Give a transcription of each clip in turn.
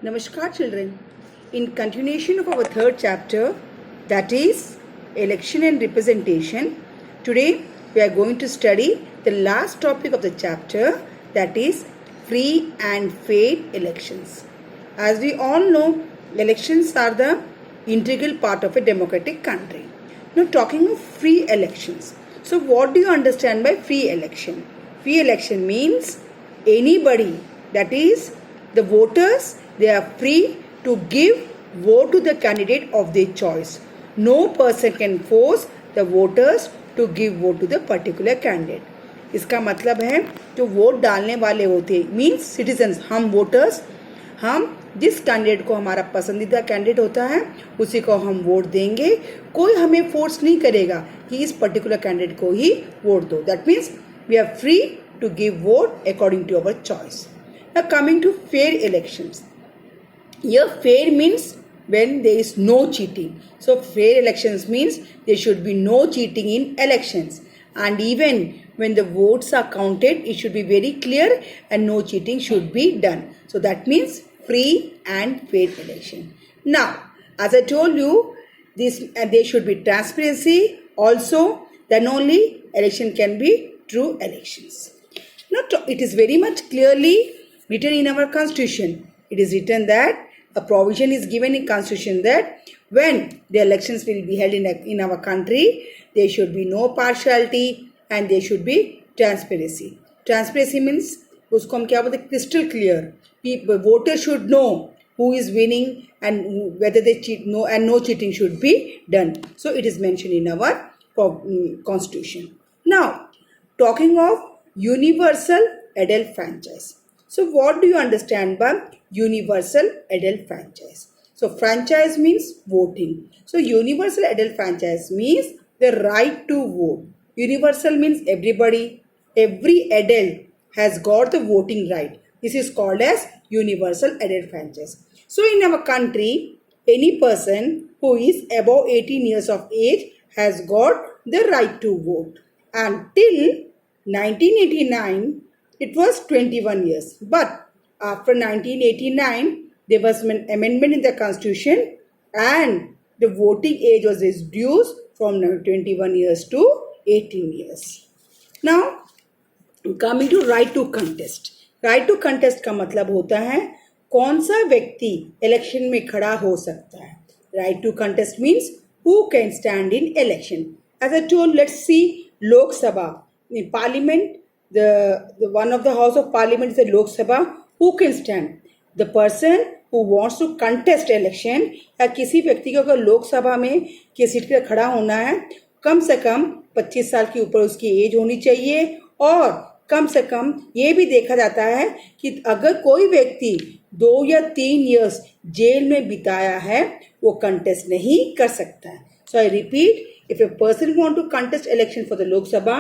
Namaskar children. In continuation of our third chapter, that is election and representation, today we are going to study the last topic of the chapter, that is free and fair elections. As we all know, elections are the integral part of a democratic country. Now talking of free elections. So what do you understand by free election? Free election means anybody, that is the voters, they are free to give vote to the candidate of their choice. No person can force the voters to give vote to the particular candidate. इसका मतलब है जो vote डालने वाले होते हैं means citizens, हम voters, हम जिस कैंडिडेट को हमारा पसंदीदा कैंडिडेट होता है उसी को हम वोट देंगे. कोई हमें फोर्स नहीं करेगा कि इस पर्टिकुलर कैंडिडेट को ही वोट दो. That means we are free to give vote according to our choice. Now coming to fair elections. Here fair means when there is no cheating. So fair elections means there should be no cheating in elections. And even when the votes are counted, it should be very clear and no cheating should be done. So that means free and fair election. Now, as I told you, there should be transparency. Also, then only election can be true elections. Now, it is very much clearly written in our constitution. It is written that a provision is given in constitution that when the elections will be held in our country, there should be no partiality and there should be transparency. Transparency means उसको हम क्या बोलते हैं, crystal clear. People, voters should know who is winning and whether they cheat, no, and no cheating should be done. So it is mentioned in our constitution. Now, talking of universal adult franchise. So what do you understand by universal adult franchise? So franchise means voting. So universal adult franchise means the right to vote. Universal means everybody, every adult has got the voting right. This is called as universal adult franchise. So in our country, any person who is above 18 years of age has got the right to vote. And till 1989, it was 21 years. But after 1989, there was an amendment in the constitution and the voting age was reduced from 21 years to 18 years. Now, coming to right to contest. Right to contest का मतलब होता है कौन सा व्यक्ति election में खड़ा हो सकता है. Right to contest means who can stand in election. As I told, let's see Lok Sabha. In Parliament, the one of the House of Parliament is the Lok Sabha. Who can stand? The person who wants to contest election, या किसी व्यक्ति को अगर लोक सभा में किसी seat पर खड़ा होना है, कम से कम 25 साल के ऊपर उसकी एज होनी चाहिए और कम से कम ये भी देखा जाता है कि अगर कोई व्यक्ति 2 या 3 इयर्स जेल में बिताया है वो कंटेस्ट नहीं कर सकता है. So I repeat, if a person want to contest election for the Lok Sabha,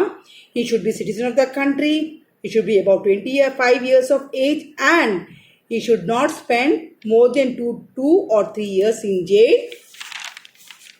he should be citizen of the country, he should be about 25 years of age and he should not spend more than 2 or 3 years in jail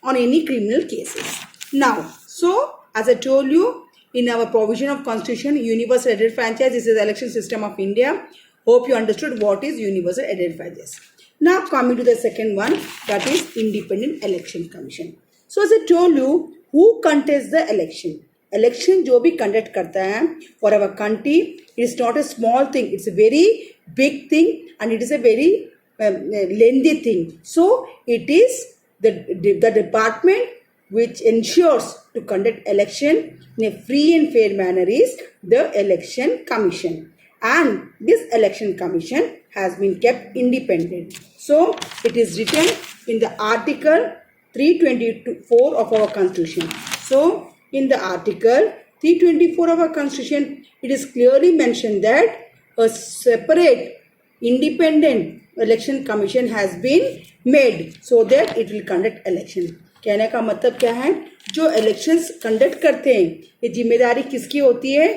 on any criminal cases. Now, so as I told you, in our provision of constitution, universal adult franchise, this is the election system of India. Hope you understood what is universal adult franchise. Now coming to the second one, that is independent election commission. So as I told you, who contests the election? Election जो भी conduct करता है for our country, it is not a small thing. It's a very big thing and it is a very lengthy thing. So it is the department which ensures to conduct election in a free and fair manner is the election commission. And this election commission has been kept independent. So it is written in the article 324 of our constitution. So in the article 324 of our constitution, it is clearly mentioned that a separate independent election commission has been made so that it will conduct election. कहने का मतलब क्या है, जो elections conduct करते हैं ये जिम्मेदारी किसकी होती है,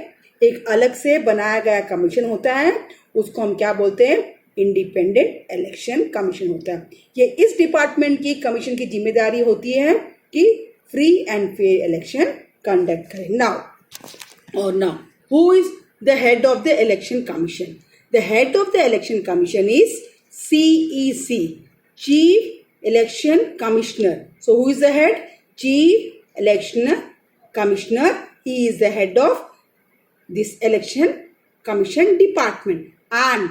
एक अलग से बनाया गया कमीशन होता है, उसको हम क्या बोलते हैं, इंडिपेंडेंट इलेक्शन कमीशन होता है. ये इस डिपार्टमेंट की कमीशन की जिम्मेदारी होती है कि free and fair election conduct करें. Now who is the head of the election commission? The head of the election commission is CEC, Chief Election Commissioner. So who is the head? Chief Election Commissioner. He is the head of this election commission department. And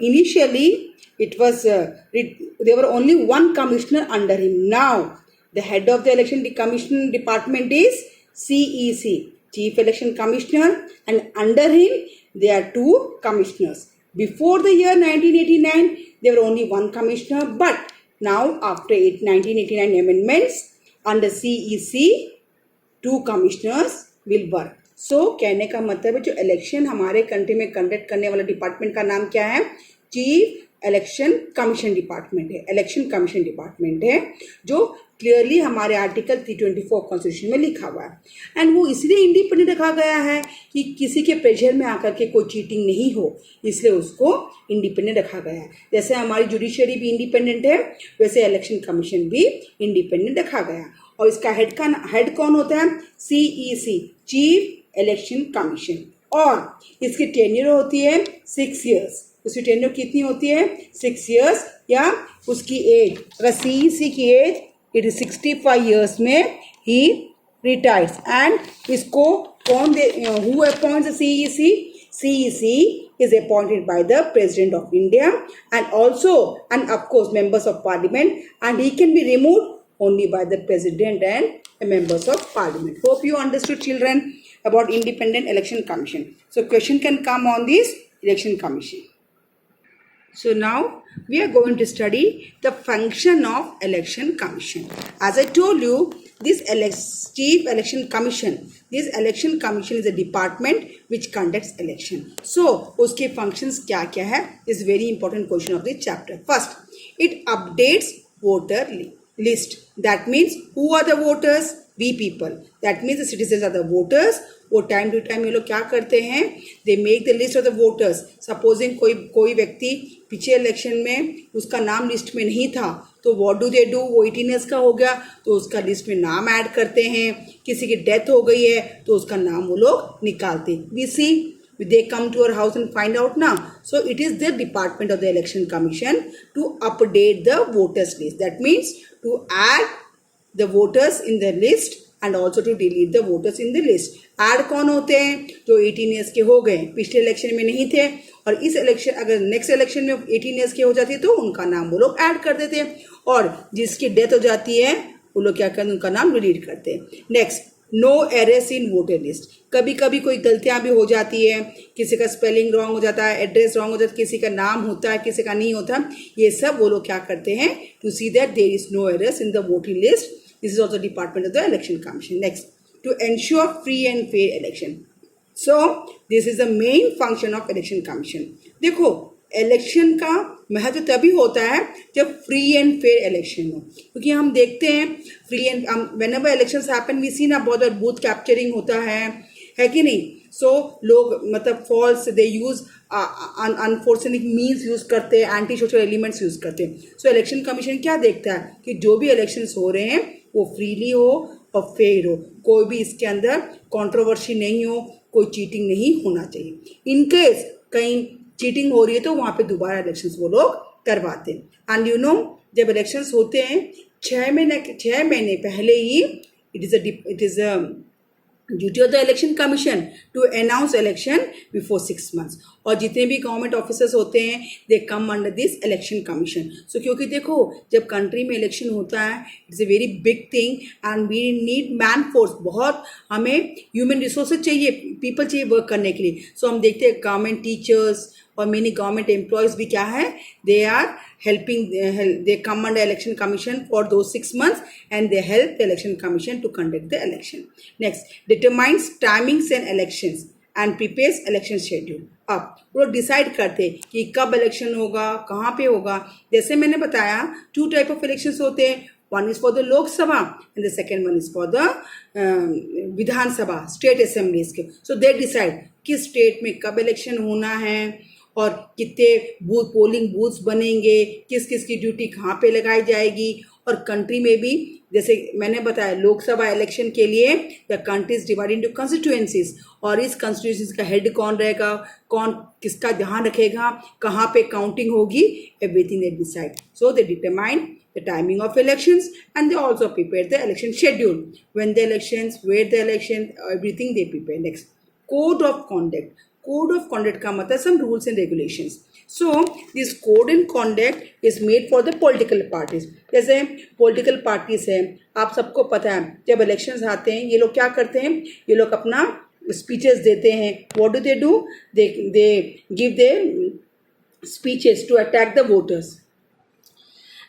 initially there were only one commissioner under him. Now the head of the election commission department is CEC, Chief Election Commissioner, and under him there are two commissioners. Before the year 1989, there were only one commissioner, but now after 1989 amendments, under CEC, two commissioners will work. So कहने का मतलब है जो election हमारे country में conduct करने वाला department का नाम क्या है? चीफ इलेक्शन कमीशन डिपार्टमेंट है, इलेक्शन कमीशन डिपार्टमेंट है, जो क्लियरली हमारे आर्टिकल 324 कॉन्स्टिट्यूशन में लिखा हुआ है. एंड वो इसलिए इंडिपेंडेंट रखा गया है कि किसी के प्रेशर में आकर के कोई चीटिंग नहीं हो, इसलिए उसको इंडिपेंडेंट रखा गया है. जैसे हमारी जुडिशरी भी इंडिपेंडेंट है, वैसे इलेक्शन कमीशन भी इंडिपेंडेंट रखा गया. और इसका हेड कौन होता है? CEC, chief election commission. और इसकी टेन्योर होती है 6 ईयर्स. उसकी टेन्योर कितनी होती है? 6 ईयर्स. या उसकी एज, अगर CEC की एज इट इज 65 ईयर्स में ही रिटायर्स. एंड इसको कौन who appoints the CEC? CEC is appointed by the President of India and of course members of Parliament, and he can be removed only by the President and members of Parliament. Hope you understood, children, about Independent Election Commission. So question can come on this Election Commission. So now we are going to study the function of Election Commission. As I told you, this Chief Election Commission, this Election Commission is a department which conducts election. So उसके functions क्या क्या है? Is very important question of this chapter. First, it updates voter list. That means who are the voters? We people. That means the citizens are the voters. वो time to time ये लोग क्या करते हैं? They make the list of the voters. Supposing कोई व्यक्ति पिछले election में उसका नाम लिस्ट में नहीं था, तो व्हाट डू दे डू? वो 18 ईयर्स का हो गया तो उसका लिस्ट में नाम ऐड करते हैं. किसी की डेथ हो गई है तो उसका नाम वो लोग निकालते. We see they come to our house and find out now. So it is the department of the election commission to update the voters list. That means to add the voters in the list and also to delete the voters in the list. Add कौन होते हैं? जो 18 years के हो गए, पिछले election में नहीं थे, और इस इलेक्शन अगर नेक्स्ट इलेक्शन में 18 ईयर्स के हो जाती है तो उनका नाम वो लोग ऐड कर देते हैं. और जिसकी डेथ हो जाती है वो लोग क्या करते हैं? उनका नाम डिलीट करते हैं. Next, no errors in voter list. कभी कभी कोई गलतियां भी हो जाती है, किसी का स्पेलिंग रॉन्ग हो जाता है, एड्रेस रॉन्ग हो जाता है, किसी का नाम होता है, किसी का नहीं होता. ये सब वो लोग क्या करते हैं? To see that there is no errors in the voting list. This is also department of the election commission. Next, to ensure free and fair election. So this is the main function of election commission. देखो, election का महत्व तभी होता है जब free and fair election हो, क्योंकि हम देखते हैं free and whenever elections happen we see ना बहुत बूथ कैप्चरिंग होता है कि नहीं. सो लोग मतलब फॉल्स दे यूज अनफॉर्चुनेट मीन्स यूज करते हैं, एंटी सोशल एलिमेंट्स यूज करते हैं. सो इलेक्शन कमीशन क्या देखता है कि जो भी इलेक्शंस हो रहे हैं वो फ्रीली हो और फेयर हो, कोई भी इसके अंदर कंट्रोवर्सी नहीं हो, कोई चीटिंग नहीं होना चाहिए. इनकेस कहीं चीटिंग हो रही है तो वहाँ पे दोबारा इलेक्शंस वो लोग करवाते हैं. एंड यू नो, जब इलेक्शंस होते हैं 6 महीने पहले ही it is duty of the election commission to announce election before 6 months. और जितने भी गवर्नमेंट ऑफिसर्स होते हैं they come under this election commission. So क्योंकि देखो, जब कंट्री में इलेक्शन होता है it's a very big thing and we need man force. बहुत हमें ह्यूमन रिसोर्सेज चाहिए, पीपल चाहिए वर्क करने के लिए. सो हम देखते हैं गवर्नमेंट टीचर्स और मेनी गवर्नमेंट एम्प्लॉयज भी क्या है, they are helping, they come under election commission for those 6 months and they help the election commission to conduct the election. Next, determines timings and elections and prepares election schedule. अब वो लोग decide करते हैं कि कब election होगा, कहाँ पे होगा. जैसे मैंने बताया 2 टाइप ऑफ इलेक्शंस होते हैं. One is for the Lok Sabha and the second one is for the Vidhan Sabha, state assemblies के. So they decide किस स्टेट में कब इलेक्शन होना है और कितने पोलिंग बूथ्स बनेंगे, किस किस की ड्यूटी कहाँ पे लगाई जाएगी और कंट्री में भी जैसे मैंने बताया लोकसभा इलेक्शन के लिए the country is divided into constituencies और इस कॉन्स्टिट्यूएंसीज का हेड कौन रहेगा, कौन किसका ध्यान रखेगा, कहाँ पे काउंटिंग होगी, everything they decide. So they determine the timing of elections and they also prepare the election schedule. When the elections, where the election, everything they prepare. Next, code of conduct. Code of conduct का मतलब some rules and regulations. So this code and conduct is made for the political parties. जैसे political parties है, आप सबको पता है जब elections आते हैं ये लोग क्या करते हैं, ये लोग अपना speeches देते हैं. What do? They give their speeches to attack the voters.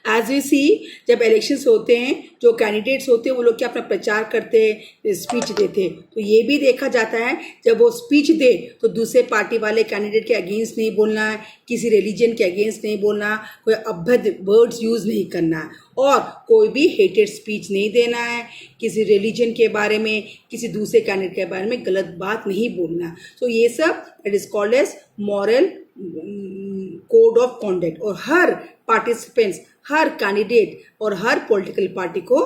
As we see जब इलेक्शंस होते हैं जो कैंडिडेट्स होते हैं वो लोग क्या अपना प्रचार करते हैं, स्पीच देते हैं. तो ये भी देखा जाता है जब वो स्पीच दे तो दूसरे पार्टी वाले कैंडिडेट के अगेंस्ट नहीं बोलना है, किसी रिलीजन के अगेंस्ट नहीं बोलना, कोई अभद्र वर्ड्स यूज़ नहीं करना है और कोई भी हेटेड स्पीच नहीं देना है, किसी रिलीजन के बारे में, किसी दूसरे कैंडिडेट के बारे में गलत बात नहीं बोलना. सो ये सब it is called as moral code of conduct और हर पार्टिसिपेंट्स, हर कैंडिडेट और हर पॉलिटिकल पार्टी को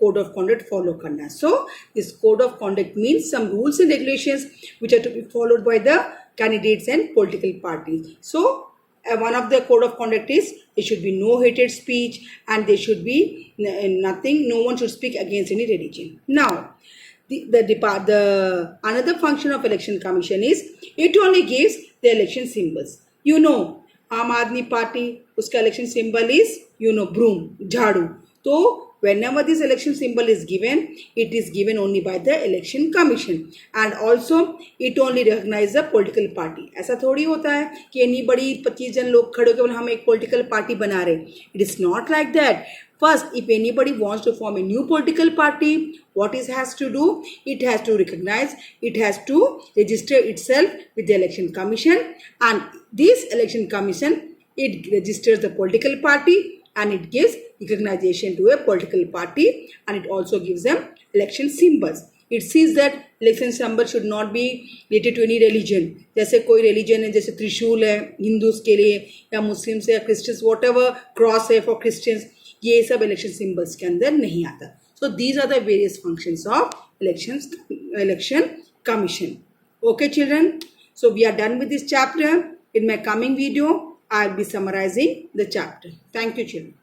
कोड ऑफ कॉन्डक्ट फॉलो करना है. So this code of conduct means some rules and regulations which are to be followed by the candidates and political parties. सो one of the code of conduct is there should be no hated speech and there should be nothing, no one should speak against any religion. Now the another function of election commission is it only gives the election symbols. You know आम आदमी party उसका election symbol is broom, झाड़ू. तो whenever this election symbol is given, it is given only by the election commission and also it only recognize the political party. ऐसा थोड़ी होता है कि इतनी बड़ी 25 जन लोग खड़े होकर हम एक political party बना रहे. It is not like that. First, if anybody wants to form a new political party, what it has to do? It has to recognize, it has to register itself with the election commission and this election commission, it registers the political party and it gives recognition to a political party and it also gives them election symbols. It says that election symbol should not be related to any religion. जैसे कोई religion है, जैसे त्रिशूल है Hindus के लिए या Muslims या क्रिश्चियंस, whatever क्रॉस है फॉर क्रिश्चियंस, ये सब इलेक्शन सिंबल्स के अंदर नहीं आता. So these are the various functions of election commission. Okay children, so we are done with this chapter. In my coming video I will be summarizing the chapter. Thank you children.